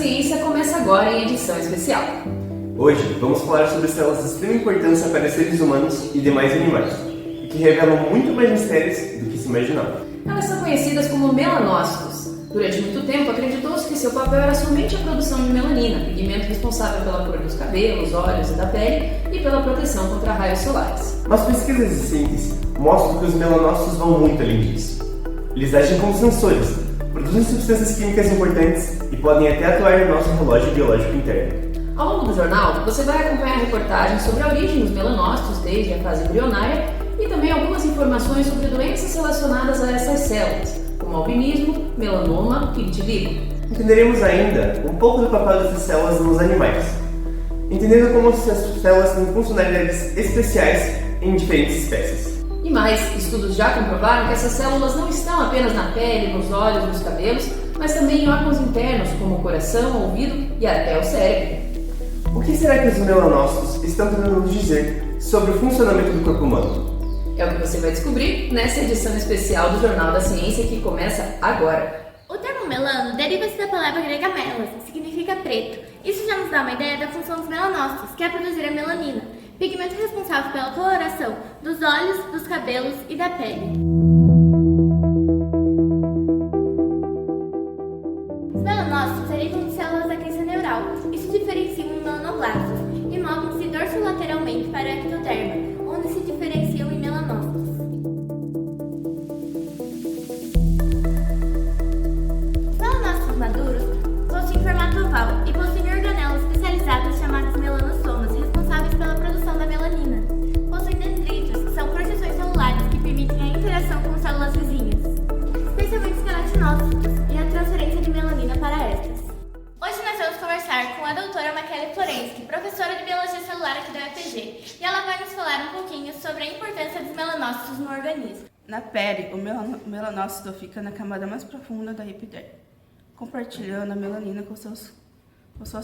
Ciência começa agora em edição especial. Hoje vamos falar sobre células de extrema importância para seres humanos e demais animais, e que revelam muito mais mistérios do que se imaginava. Elas são conhecidas como melanócitos. Durante muito tempo acreditou-se que seu papel era somente a produção de melanina, pigmento responsável pela cor dos cabelos, olhos e da pele e pela proteção contra raios solares. Mas pesquisas recentes mostram que os melanócitos vão muito além disso. Eles agem como sensores, produzem substâncias químicas importantes e podem até atuar no nosso relógio biológico interno. Ao longo do jornal, você vai acompanhar reportagens sobre a origem dos melanócitos desde a fase embrionária e também algumas informações sobre doenças relacionadas a essas células, como albinismo, melanoma e vitiligo. Entenderemos ainda um pouco do papel dessas células nos animais, entendendo como essas células têm funcionalidades especiais em diferentes espécies. E mais, estudos já comprovaram que essas células não estão apenas na pele, nos olhos, nos cabelos, mas também em órgãos internos como o coração, o ouvido e até o cérebro. O que será que os melanócitos estão tentando nos dizer sobre o funcionamento do corpo humano? É o que você vai descobrir nessa edição especial do Jornal da Ciência que começa agora. O termo melano deriva-se da palavra grega melas, que significa preto. Isso já nos dá uma ideia da função dos melanócitos, que é produzir a melanina, pigmento responsável pela coloração dos olhos, dos cabelos e da pele. Os melanócitos derivam de células da crença neural e se diferenciam em melanoblastos e movem-se dorsolateralmente para a ectoderma, onde se diferenciam em melanócitos. Os melanócitos maduros possuem formato oval e possuem organelas especializadas chamadas melanossomas, responsáveis pela produção da melanina. Possuem dendritos, que são projeções celulares que permitem a interação com células vizinhas, especialmente os queratinócitos, e a transferência de melanina para estas. Hoje nós vamos conversar com a doutora Maquele Florensky, professora de Biologia Celular aqui da UFG, e ela vai nos falar um pouquinho sobre a importância dos melanócitos no organismo. Na pele, o melanócito fica na camada mais profunda da epiderme, compartilhando a melanina com suas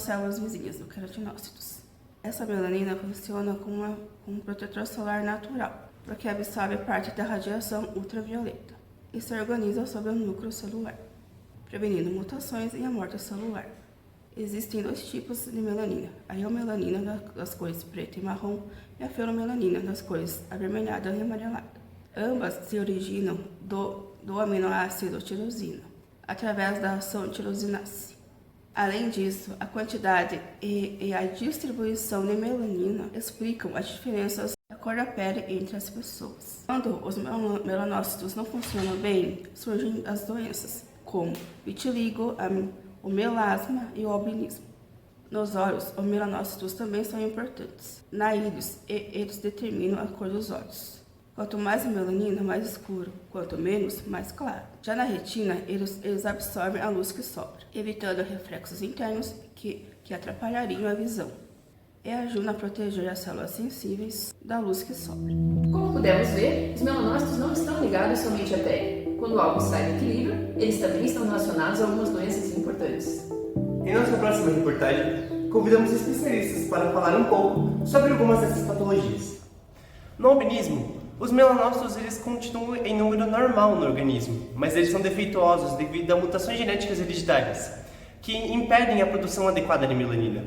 células vizinhas, os queratinócitos. Essa melanina funciona como um protetor solar natural, porque absorve parte da radiação ultravioleta e se organiza sobre o núcleo celular, prevenindo mutações e a morte celular. Existem dois tipos de melanina, a eumelanina das cores preta e marrom e a feromelanina das cores avermelhada e amarelada. Ambas se originam do aminoácido tirosina, através da ação tirosinase. Além disso, a quantidade e a distribuição de melanina explicam as diferenças da cor da pele entre as pessoas. Quando os melanócitos não funcionam bem, surgem as doenças, como vitiligo, o melasma e o albinismo. Nos olhos, os melanócitos também são importantes. Na íris, eles determinam a cor dos olhos. Quanto mais melanina, mais escuro. Quanto menos, mais claro. Já na retina, eles absorvem a luz que sobra, evitando reflexos internos que atrapalhariam a visão. E ajudam a proteger as células sensíveis da luz que sobra. Como pudemos ver, os melanócitos não estão ligados somente à pele. Quando algo sai do equilíbrio, eles também estão relacionados a algumas doenças importantes. Em nossa próxima reportagem, convidamos especialistas para falar um pouco sobre algumas dessas patologias. No albinismo, os melanócitos eles continuam em número normal no organismo, mas eles são defeituosos devido a mutações genéticas hereditárias, que impedem a produção adequada de melanina.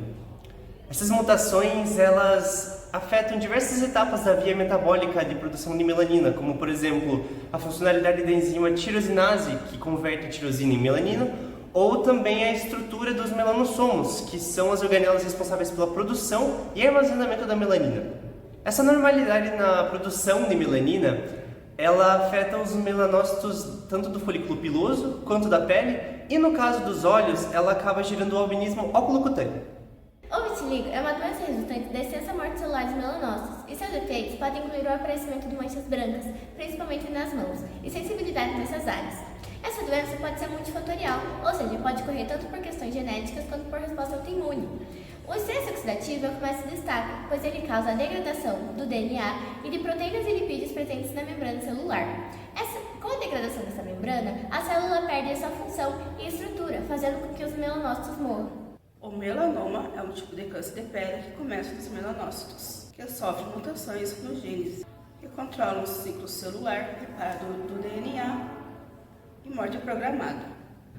Essas mutações elas afetam diversas etapas da via metabólica de produção de melanina, como por exemplo a funcionalidade da enzima tirosinase, que converte a tirosina em melanina, ou também a estrutura dos melanossomos, que são as organelas responsáveis pela produção e armazenamento da melanina. Essa normalidade na produção de melanina, ela afeta os melanócitos tanto do folículo piloso quanto da pele, e no caso dos olhos, ela acaba gerando o albinismo oculocutâneo. O vitiligo é uma doença resultante da extensa morte celular dos melanócitos, e seus efeitos podem incluir o aparecimento de manchas brancas, principalmente nas mãos, e sensibilidade nessas áreas. Essa doença pode ser multifatorial, ou seja, pode ocorrer tanto por questões genéticas quanto por resposta autoimune. O estresse oxidativo é o que mais se destaca, pois ele causa a degradação do DNA e de proteínas e lipídios presentes na membrana celular. Com a degradação dessa membrana, a célula perde essa função e estrutura, fazendo com que os melanócitos morram. O melanoma é um tipo de câncer de pele que começa nos melanócitos, que sofre mutações nos genes, que controlam o ciclo celular, reparo do DNA e morte programada.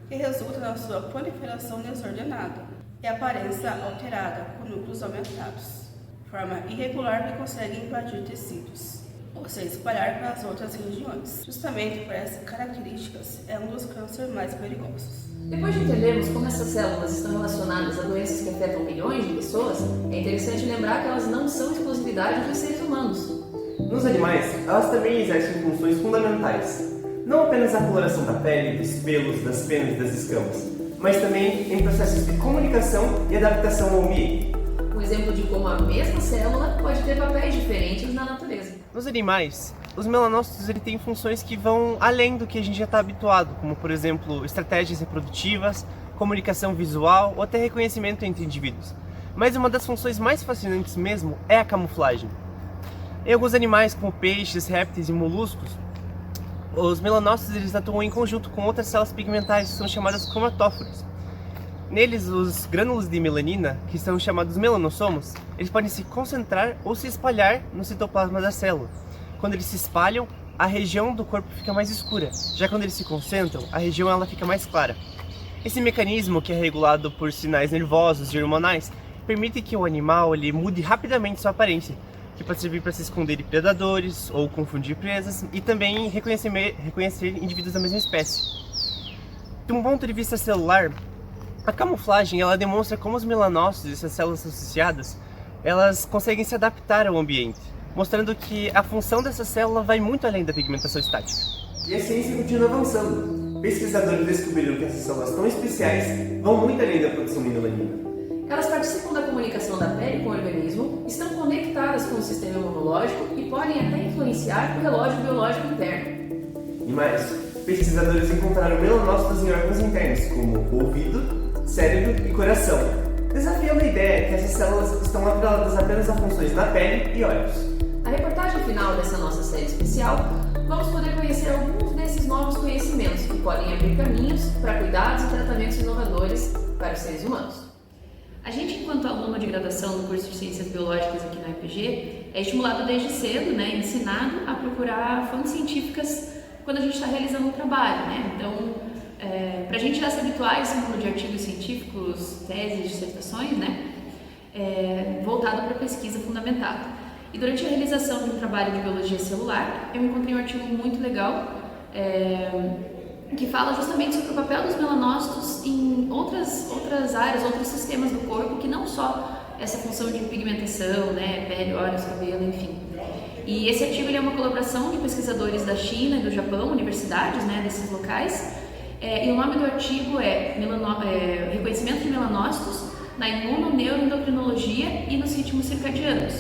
que resulta na sua proliferação desordenada e aparência alterada, com núcleos aumentados, forma irregular que consegue invadir tecidos, ou se espalhar para as outras regiões. Justamente por essas características, é um dos cânceres mais perigosos. Depois de entendermos como essas células estão relacionadas a doenças que afetam milhões de pessoas, é interessante lembrar que elas não são exclusividade dos seres humanos. Nos animais, elas também exercem funções fundamentais, não apenas na coloração da pele, dos pelos, das penas e das escamas, mas também em processos de comunicação e adaptação ao ambiente. Um exemplo de como a mesma célula pode ter papéis diferentes na natureza. Nos animais, os melanócitos têm funções que vão além do que a gente já está habituado, como por exemplo, estratégias reprodutivas, comunicação visual ou até reconhecimento entre indivíduos. Mas uma das funções mais fascinantes mesmo é a camuflagem. Em alguns animais, como peixes, répteis e moluscos, os melanócitos atuam em conjunto com outras células pigmentares que são chamadas cromatóforos. Neles, os grânulos de melanina, que são chamados melanossomos, eles podem se concentrar ou se espalhar no citoplasma da célula. Quando eles se espalham, a região do corpo fica mais escura, já quando eles se concentram, a região ela fica mais clara. Esse mecanismo, que é regulado por sinais nervosos e hormonais, permite que o animal mude rapidamente sua aparência, que pode servir para se esconder de predadores ou confundir presas e também reconhecer indivíduos da mesma espécie. De um ponto de vista celular, a camuflagem ela demonstra como os melanócitos e essas células associadas elas conseguem se adaptar ao ambiente, mostrando que a função dessa célula vai muito além da pigmentação estática. E a ciência continua avançando. Pesquisadores descobriram que essas células tão especiais vão muito além da produção de melanina. Elas participam da comunicação da pele com o organismo, estão conectadas com o sistema imunológico e podem até influenciar o relógio biológico interno. E mais, pesquisadores encontraram melanócitos em órgãos internos, como ouvido, cérebro e coração, desafiando a ideia que essas células estão atreladas apenas a funções da pele e olhos. Na reportagem final dessa nossa série especial, vamos poder conhecer alguns desses novos conhecimentos que podem abrir caminhos para cuidados e tratamentos inovadores para os seres humanos. A gente, enquanto aluno de graduação do curso de Ciências Biológicas aqui na UFG, é estimulado desde cedo, ensinado a procurar fontes científicas quando a gente está realizando um trabalho, Então, para a gente já se habituar a esse mundo de artigos científicos, teses, dissertações, voltado para a pesquisa fundamentada. E durante a realização de um trabalho de biologia celular, eu encontrei um artigo muito legal que fala justamente sobre o papel dos melanócitos em outras áreas, outros sistemas do corpo, que não só essa função de pigmentação, pele, olhos, cabelo, enfim. E esse artigo é uma colaboração de pesquisadores da China e do Japão, universidades desses locais, e o nome do artigo é Reconhecimento de melanócitos na imunoneuroendocrinologia e nos ritmos circadianos.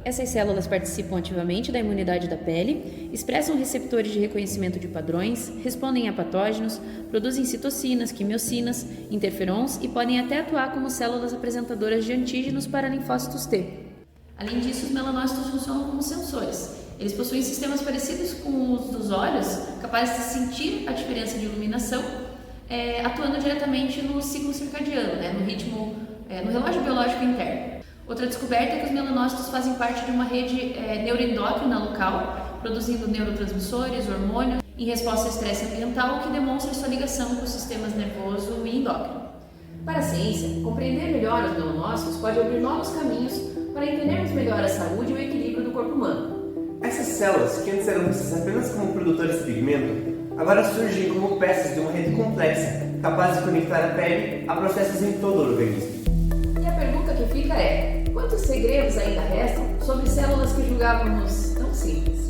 Essas células participam ativamente da imunidade da pele, expressam receptores de reconhecimento de padrões, respondem a patógenos, produzem citocinas, quimiocinas, interferons e podem até atuar como células apresentadoras de antígenos para linfócitos T. Além disso, os melanócitos funcionam como sensores. Eles possuem sistemas parecidos com os dos olhos, capazes de sentir a diferença de iluminação, atuando diretamente no ciclo circadiano, no relógio biológico interno. Outra descoberta é que os melanócitos fazem parte de uma rede neuroendócrina local, produzindo neurotransmissores, hormônios, em resposta ao estresse ambiental, que demonstra sua ligação com os sistemas nervoso e endócrino. Para a ciência, compreender melhor os melanócitos pode abrir novos caminhos para entendermos melhor a saúde e o equilíbrio do corpo humano. Essas células, que antes eram vistas apenas como produtoras de pigmento, agora surgem como peças de uma rede complexa, capaz de conectar a pele a processos em todo o organismo. E a pergunta que fica é: quantos segredos ainda restam sobre células que julgávamos tão simples?